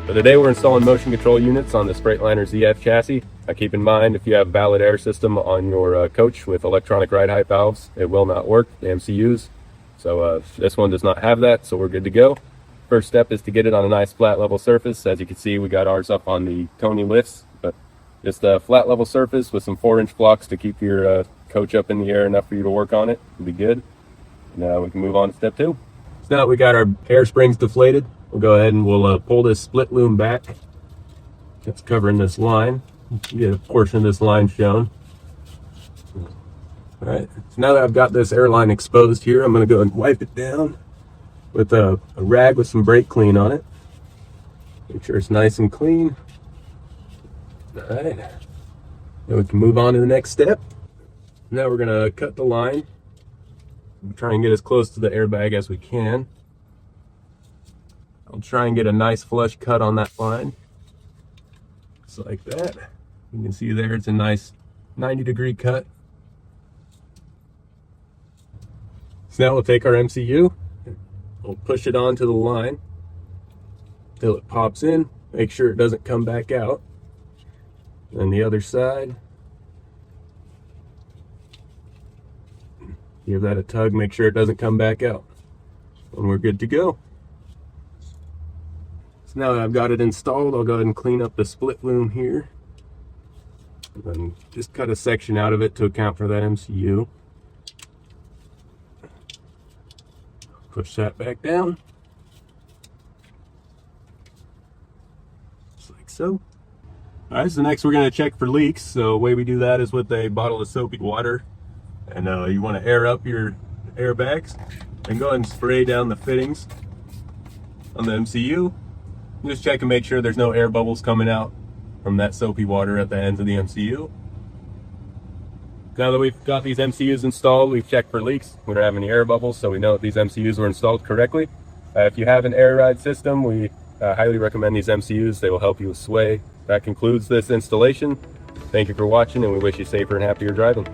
So today we're installing motion control units on this Freightliner ZF chassis. Keep in mind, if you have valid air system on your coach with electronic ride height valves, it will not work, the MCUs. So this one does not have that, so we're good to go. First step is to get it on a nice flat level surface. As you can see, we got ours up on the Tony lifts, but just a flat level surface with some 4-inch blocks to keep your coach up in the air enough for you to work on it. It'll be good. Now we can move on to step 2. So now we got our air springs deflated. We'll go ahead and we'll pull this split loom back. It's covering this line. You get a portion of this line shown. All right, so now that I've got this air line exposed here, I'm going to go and wipe it down with a rag with some brake clean on it. Make sure it's nice and clean. All right, then we can move on to the next step. Now we're going to cut the line. We'll try and get as close to the airbag as we can. I'll try and get a nice flush cut on that line. Just like that. You can see there it's a nice 90-degree cut. So now we'll take our MCU, we'll push it onto the line till it pops in. Make sure it doesn't come back out. And the other side, give that a tug, make sure it doesn't come back out. And we're good to go. So now that I've got it installed, I'll go ahead and clean up the split loom here. And then just cut a section out of it to account for that MCU. Push that back down. Just like so. Alright, so next we're going to check for leaks. So the way we do that is with a bottle of soapy water. And you want to air up your airbags. And go ahead and spray down the fittings on the MCU. Just check and make sure there's no air bubbles coming out from that soapy water at the ends of the MCU. Now that we've got these MCUs installed, we've checked for leaks. We don't have any air bubbles, so we know that these MCUs were installed correctly. If you have an air ride system, we highly recommend these MCUs. They will help you with sway. That concludes this installation. Thank you for watching, and we wish you safer and happier driving.